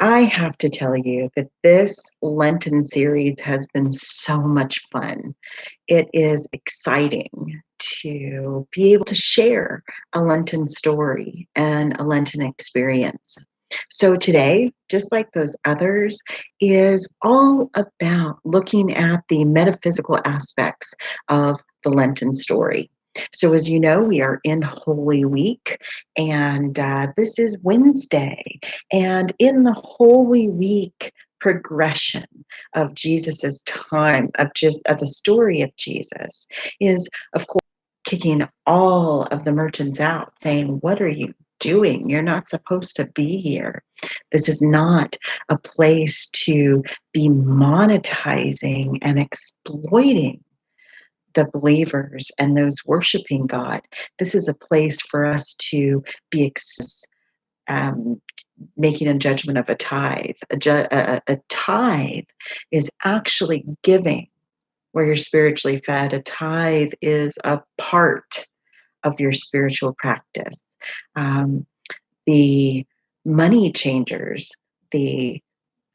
I have to tell you that this Lenten series has been so much fun. It is exciting to be able to share a Lenten story and a Lenten experience. So today, just like those others, is all about looking at the metaphysical aspects of the Lenten story. So, as you know, we are in Holy Week, and this is Wednesday. And in the Holy Week progression of Jesus's time, of the story of Jesus, is of course kicking all of the merchants out, saying, "What are you doing? You're not supposed to be here. This is not a place to be monetizing and exploiting the believers and those worshiping God. This is a place for us to be um, making a judgment of a tithe. A tithe is actually giving where you're spiritually fed. A tithe is a part of your spiritual practice. Um, the money changers, the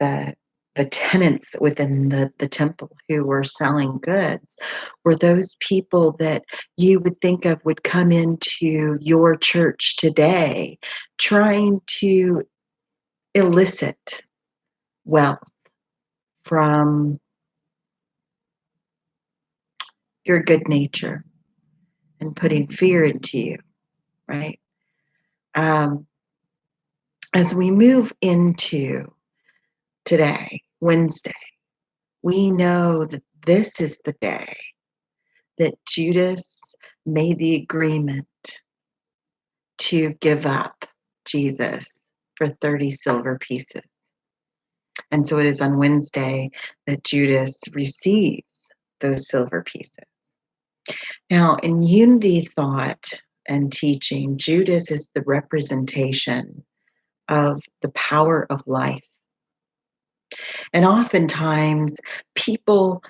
the the tenants within the temple who were selling goods were those people that you would think of would come into your church today trying to elicit wealth from your good nature and putting fear into you, right? Um, as we move into today, Wednesday, we know that this is the day that Judas made the agreement to give up Jesus for 30 silver pieces. And so it is on Wednesday that Judas receives those silver pieces. Now, in unity thought and teaching, Judas is the representation of the power of life. And oftentimes people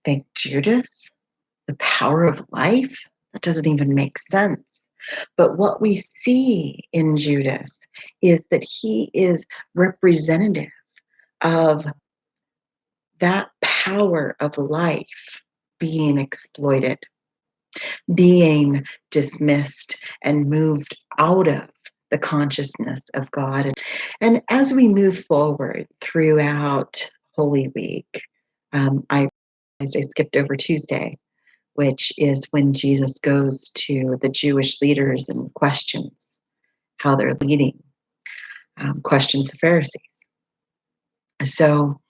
think, Judas, the power of life? That doesn't even make sense. But what we see in Judas is that he is representative of that power of life being exploited, being dismissed, and moved out of the consciousness of God. And as we move forward throughout Holy Week, I skipped over Tuesday, which is when Jesus goes to the Jewish leaders and questions how they're leading, questions the Pharisees. So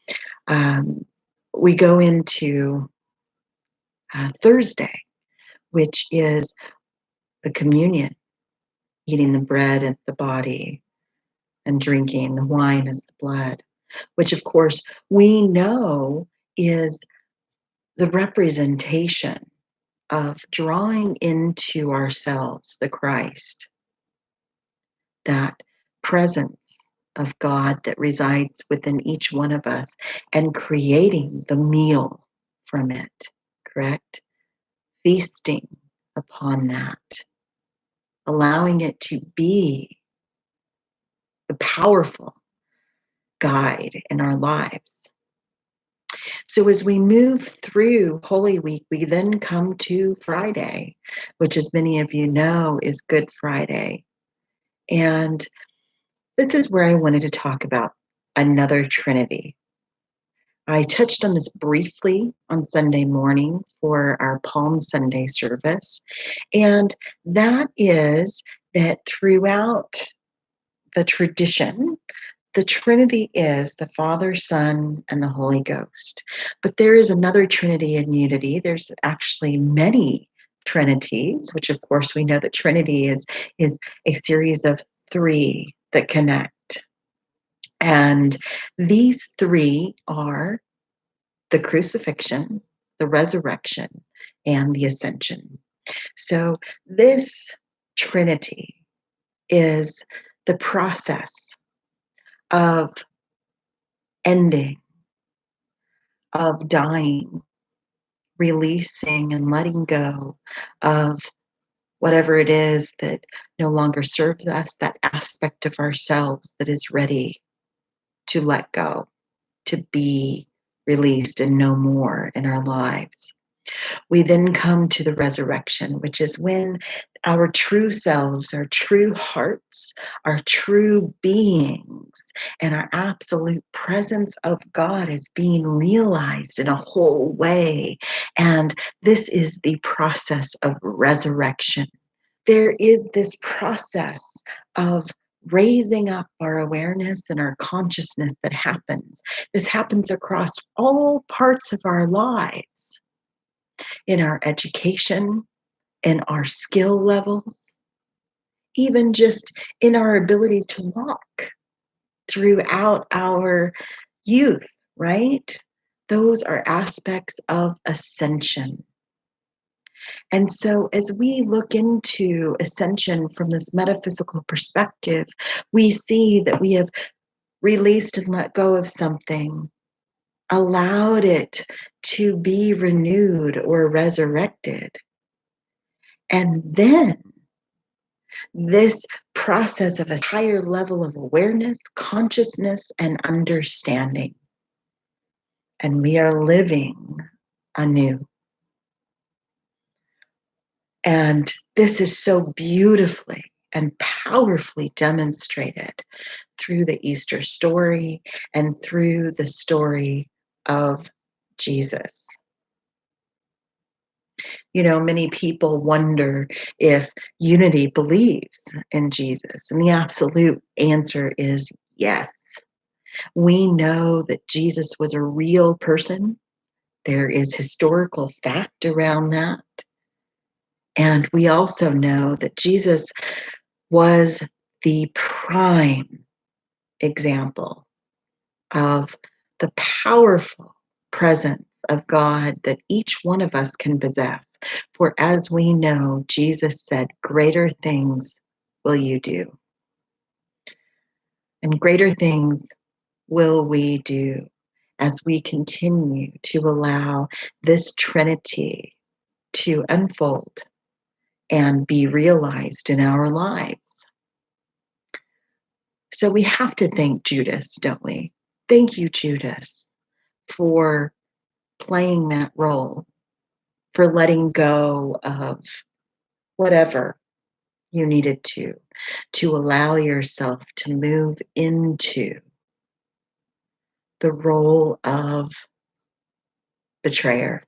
we go into Thursday, which is the communion, eating the bread as the body and drinking the wine as the blood, which of course we know is the representation of drawing into ourselves the Christ, that presence of God that resides within each one of us and creating the meal from it, correct? Feasting upon that, allowing it to be the powerful guide in our lives. So as we move through Holy Week, we then come to Friday, which, as many of you know, is Good Friday. And this is where I wanted to talk about another Trinity. I touched on this briefly on Sunday morning for our Palm Sunday service. And that is that throughout the tradition, the Trinity is the Father, Son, and the Holy Ghost. But there is another Trinity in unity. There's actually many Trinities, which of course we know that Trinity is a series of three that connect. And these three are the crucifixion, the resurrection, and the ascension. So this Trinity is the process of ending, of dying, releasing and letting go of whatever it is that no longer serves us, that aspect of ourselves that is ready to let go, to be released and no more in our lives. We then come to the resurrection, which is when our true selves, our true hearts, our true beings, and our absolute presence of God is being realized in a whole way. And this is the process of resurrection. There is this process of raising up our awareness and our consciousness that happens. This happens across all parts of our lives, in our education, in our skill levels, even just in our ability to walk throughout our youth, right? Those are aspects of ascension. And so, as we look into ascension from this metaphysical perspective, we see that we have released and let go of something, allowed it to be renewed or resurrected. And then this process of a higher level of awareness, consciousness, and understanding. And we are living anew. And this is so beautifully and powerfully demonstrated through the Easter story and through the story of Jesus. You know, many people wonder if unity believes in Jesus, and the absolute answer is yes. We know that Jesus was a real person. There is historical fact around that. And we also know that Jesus was the prime example of the powerful presence of God that each one of us can possess. For as we know, Jesus said, "Greater things will you do." And greater things will we do as we continue to allow this Trinity to unfold and be realized in our lives. So we have to thank Judas, don't we? Thank you, Judas, for playing that role, for letting go of whatever you needed to allow yourself to move into the role of betrayer.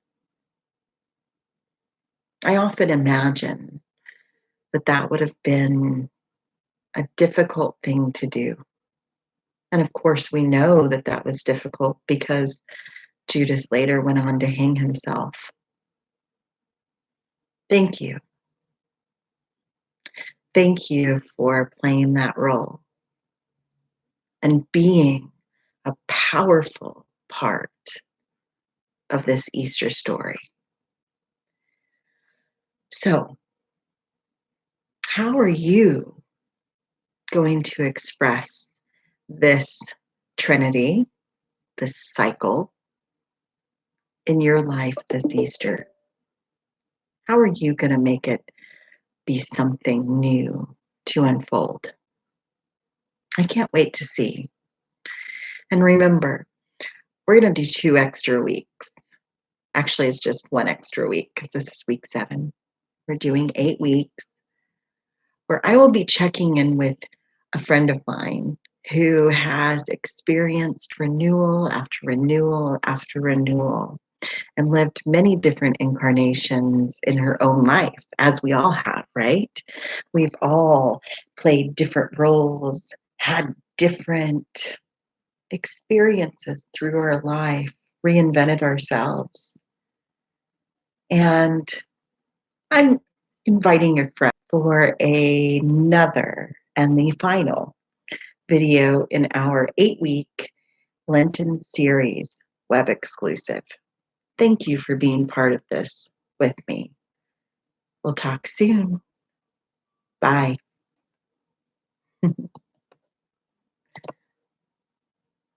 I often imagine that that would have been a difficult thing to do. And of course, we know that that was difficult because Judas later went on to hang himself. Thank you. Thank you for playing that role and being a powerful part of this Easter story. So, how are you going to express this Trinity, this cycle in your life this Easter? How are you going to make it be something new to unfold? I can't wait to see. And remember, we're going to do 2 extra weeks. Actually, it's just 1 extra week because this is week 7. We're doing 8 weeks where I will be checking in with a friend of mine who has experienced renewal after renewal after renewal and lived many different incarnations in her own life, as we all have, right? We've all played different roles, had different experiences through our life, reinvented ourselves. And I'm inviting a friend for another and the final video in our 8-week Lenten series web exclusive. Thank you for being part of this with me. We'll talk soon. Bye.